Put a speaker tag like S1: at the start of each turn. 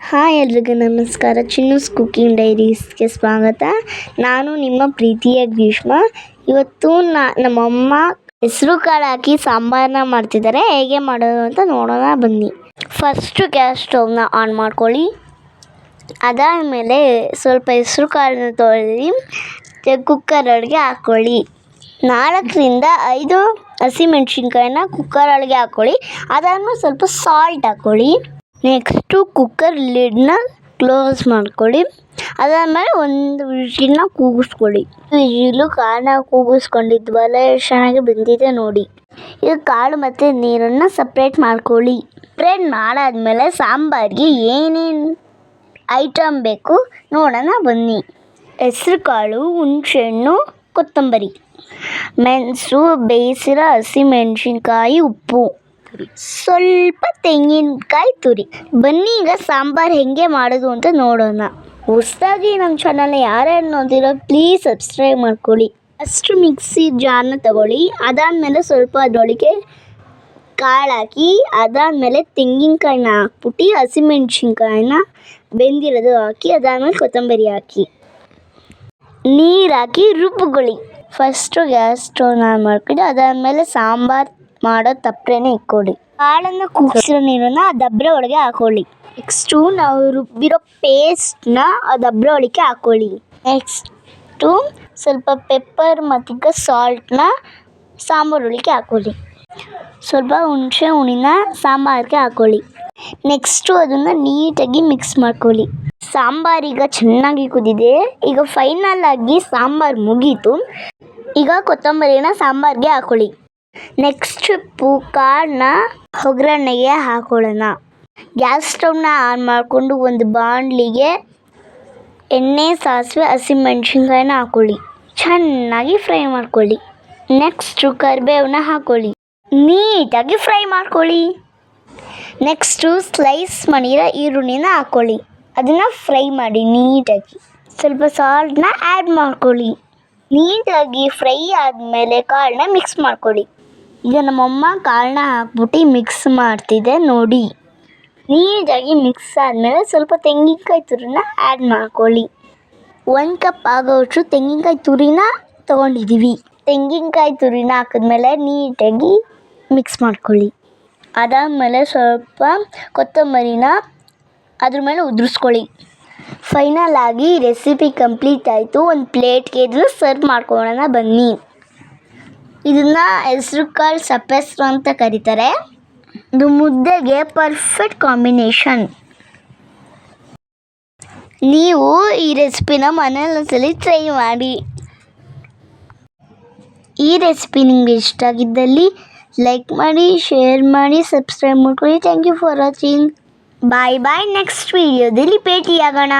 S1: Hi ಎಲ್ರಿಗೂ ನಮಸ್ಕಾರ. ಚಿನ್ನೂಸ್ cooking ಡೈರೀಸ್ಗೆ ಸ್ವಾಗತ. ನಾನು ನಿಮ್ಮ ಪ್ರೀತಿಯ ಗ್ರೀಷ್ಮ. ಇವತ್ತು ನಮ್ಮಮ್ಮ ಹೆಸರು ಕಾಳು ಹಾಕಿ ಸಾಂಬಾರನ್ನ ಮಾಡ್ತಿದ್ದಾರೆ. ಹೇಗೆ ಮಾಡೋದು ಅಂತ ನೋಡೋಣ ಬನ್ನಿ. ಫಸ್ಟು ಗ್ಯಾಸ್ ಸ್ಟವ್ನ ಆನ್ ಮಾಡ್ಕೊಳ್ಳಿ. ಅದಾದಮೇಲೆ ಸ್ವಲ್ಪ ಹೆಸರು ಕಾಳನ್ನ ತೊಳೆದು ಕುಕ್ಕರ್ ಒಳಗೆ ಹಾಕ್ಕೊಳ್ಳಿ. 4ರಿಂದ 5 ಹಸಿಮೆಣ್ಸಿನ್ಕಾಯಿನ ಕುಕ್ಕರ್ ಒಳಗೆ ಹಾಕ್ಕೊಳ್ಳಿ. ಅದಾದಮೇಲೆ ಸ್ವಲ್ಪ ಸಾಲ್ಟ್ ಹಾಕ್ಕೊಳ್ಳಿ. ನೆಕ್ಸ್ಟು ಕುಕ್ಕರ್ ಲಿಡ್ನ ಕ್ಲೋಸ್ ಮಾಡ್ಕೊಳ್ಳಿ. ಅದಾದಮೇಲೆ ಒಂದು ವಿಜಿಲ್ನ ಕೂಗಿಸ್ಕೊಳ್ಳಿ. ವಿಜಿಲು ಕಾಳನ್ನ ಕೂಗಿಸ್ಕೊಂಡಿದ್ವಲ್ಲ, ಎಷ್ಟು ಚೆನ್ನಾಗಿ ಬೆಂದಿದೆ ನೋಡಿ. ಈಗ ಕಾಳು ಮತ್ತು ನೀರನ್ನು ಸಪ್ರೇಟ್ ಮಾಡ್ಕೊಳ್ಳಿ. ಸಪ್ರೇಟ್ ಮಾಡಾದ್ಮೇಲೆ ಸಾಂಬಾರಿಗೆ ಏನೇನು ಐಟಮ್ ಬೇಕು ನೋಡೋಣ ಬನ್ನಿ. ಹೆಸರು ಕಾಳು, ಹುಣಸೆಹಣ್ಣು, ಕೊತ್ತಂಬರಿ, ಮೆಣಸು, ಬೇಯಿಸಿರೋ ಹಸಿಮೆಣ್ಸಿನ್ಕಾಯಿ, ಉಪ್ಪು, ಸ್ವಲ್ಪ ತೆಂಗಿನಕಾಯಿ ತುರಿ. ಬನ್ನಿ ಈಗ ಸಾಂಬಾರು ಹೆಂಗೆ ಮಾಡೋದು ಅಂತ ನೋಡೋಣ. ಹೊಸದಾಗಿ ನಮ್ಮ ಚಾನಲ್ನ ಯಾರ್ಯಾರು ನೋಡ್ತಿರೋ ಪ್ಲೀಸ್ ಸಬ್ಸ್ಕ್ರೈಬ್ ಮಾಡ್ಕೊಳ್ಳಿ. ಫಸ್ಟು ಮಿಕ್ಸಿ ಜಾರ್ನ ತಗೊಳ್ಳಿ. ಅದಾದಮೇಲೆ ಸ್ವಲ್ಪ ಅದರೊಳಗೆ ಕಾಳು ಹಾಕಿ, ಅದಾದಮೇಲೆ ತೆಂಗಿನಕಾಯಿನ ಹಾಕ್ಬಿಟ್ಟು ಹಸಿಮೆಣ್ಸಿನ್ಕಾಯಿನ ಬೆಂದಿರೋದು ಹಾಕಿ, ಅದಾದಮೇಲೆ ಕೊತ್ತಂಬರಿ ಹಾಕಿ, ನೀರು ಹಾಕಿ ರುಬ್ಬಿಕೊಳ್ಳಿ. ಫಸ್ಟು ಗ್ಯಾಸ್ ಸ್ಟವ್ನ ಆನ್ ಮಾಡ್ಕೊಂಡು ಅದಾದಮೇಲೆ ಸಾಂಬಾರು ಮಾಡೋ ತಪ್ಪಲೆನೇ ಇಟ್ಕೊಳ್ಳಿ. ಕಾಳನ್ನು ಕೂಗಿಸಿರೋ ನೀರನ್ನು ಆ ದಬ್ಬರೆ ಒಳಗೆ ಹಾಕೊಳ್ಳಿ. ನೆಕ್ಸ್ಟು ನಾವು ರುಬ್ಬಿರೋ ಪೇಸ್ಟ್ನ ಆ ದಬ್ಬರೆ ಒಳಗೆ ಹಾಕ್ಕೊಳ್ಳಿ. ನೆಕ್ಸ್ಟು ಸ್ವಲ್ಪ ಪೆಪ್ಪರ್ ಮತ್ತು ಸಾಲ್ಟ್ನ ಸಾಂಬಾರು ಒಳಗೆ ಹಾಕ್ಕೊಳ್ಳಿ. ಸ್ವಲ್ಪ ಹುಣಸೆ ಹುಳಿನ ಸಾಂಬಾರಿಗೆ ಹಾಕ್ಕೊಳ್ಳಿ. ನೆಕ್ಸ್ಟು ಅದನ್ನು ನೀಟಾಗಿ ಮಿಕ್ಸ್ ಮಾಡ್ಕೊಳ್ಳಿ. ಸಾಂಬಾರೀಗ ಚೆನ್ನಾಗಿ ಕುದಿದೆ. ಈಗ ಫೈನಲ್ ಆಗಿ ಸಾಂಬಾರು ಮುಗೀತು. ಈಗ ಕೊತ್ತಂಬರಿನ ಸಾಂಬಾರಿಗೆ ಹಾಕ್ಕೊಳ್ಳಿ. ನೆಕ್ಸ್ಟ್ ಕಾಳನ್ನ ಒಗ್ಗರಣೆಗೆ ಹಾಕೊಳ್ಳೋಣ. ಗ್ಯಾಸ್ ಸ್ಟವ್ನ ಆನ್ ಮಾಡಿಕೊಂಡು ಒಂದು ಬಾಣಲಿಗೆ ಎಣ್ಣೆ, ಸಾಸಿವೆ, ಹಸಿಮೆಣ್ಸಿನ್ಕಾಯಿನ ಹಾಕ್ಕೊಳ್ಳಿ. ಚೆನ್ನಾಗಿ ಫ್ರೈ ಮಾಡ್ಕೊಳ್ಳಿ. ನೆಕ್ಸ್ಟು ಕರಿಬೇವನ್ನ ಹಾಕ್ಕೊಳ್ಳಿ. ನೀಟಾಗಿ ಫ್ರೈ ಮಾಡ್ಕೊಳ್ಳಿ. ನೆಕ್ಸ್ಟು ಸ್ಲೈಸ್ ಮಾಡಿರೋ ಈರುಳ್ಳಿನ ಹಾಕ್ಕೊಳ್ಳಿ. ಅದನ್ನು ಫ್ರೈ ಮಾಡಿ ನೀಟಾಗಿ. ಸ್ವಲ್ಪ ಸಾಲ್ಟನ್ನ ಆ್ಯಡ್ ಮಾಡ್ಕೊಳ್ಳಿ. ನೀಟಾಗಿ ಫ್ರೈ ಆದಮೇಲೆ ಕಾಳನ್ನ ಮಿಕ್ಸ್ ಮಾಡ್ಕೊಳ್ಳಿ. ಈಗ ನಮ್ಮಮ್ಮ ಕಾಳನ್ನ ಹಾಕ್ಬಿಟ್ಟು ಮಿಕ್ಸ್ ಮಾಡ್ತಿದ್ದೆ ನೋಡಿ. ನೀಟಾಗಿ ಮಿಕ್ಸ್ ಆದಮೇಲೆ ಸ್ವಲ್ಪ ತೆಂಗಿನಕಾಯಿ ತುರಿನ ಆ್ಯಡ್ ಮಾಡ್ಕೊಳ್ಳಿ. 1 ಕಪ್ ಆಗೋವಷ್ಟು ತೆಂಗಿನಕಾಯಿ ತುರಿನ ತೊಗೊಂಡಿದ್ದೀವಿ. ತೆಂಗಿನಕಾಯಿ ತುರಿನ ಹಾಕಿದ್ಮೇಲೆ ನೀಟಾಗಿ ಮಿಕ್ಸ್ ಮಾಡ್ಕೊಳ್ಳಿ. ಅದಾದಮೇಲೆ ಸ್ವಲ್ಪ ಕೊತ್ತಂಬರಿನ ಅದ್ರ ಮೇಲೆ ಉದುರಿಸ್ಕೊಳ್ಳಿ. ಫೈನಲ್ ಆಗಿ ರೆಸಿಪಿ ಕಂಪ್ಲೀಟ್ ಆಯಿತು. ಒಂದು ಪ್ಲೇಟ್ಗೆ ಇದನ್ನು ಸರ್ವ್ ಮಾಡ್ಕೊಳ್ಳೋಣ ಬನ್ನಿ. ಇದನ್ನು ಹೆಸರು ಕಾಳು ಸಪ್ಪೆಸರು ಅಂತ ಕರೀತಾರೆ. ಇದು ಮುದ್ದೆಗೆ ಪರ್ಫೆಕ್ಟ್ ಕಾಂಬಿನೇಷನ್. ನೀವು ಈ ರೆಸಿಪಿನ ಮನೇಲಿ ಒಂದ್ಸಲಿ ಟ್ರೈ ಮಾಡಿ. ಈ ರೆಸಿಪಿ ನಿಮಗೆ ಇಷ್ಟ ಆಗಿದ್ದಲ್ಲಿ ಲೈಕ್ ಮಾಡಿ, ಶೇರ್ ಮಾಡಿ, ಸಬ್ಸ್ಕ್ರೈಬ್ ಮಾಡ್ಕೊಳ್ಳಿ. Thank you for watching. Bye bye. Next ವಿಡಿಯೋದಲ್ಲಿ ಭೇಟಿಯಾಗೋಣ.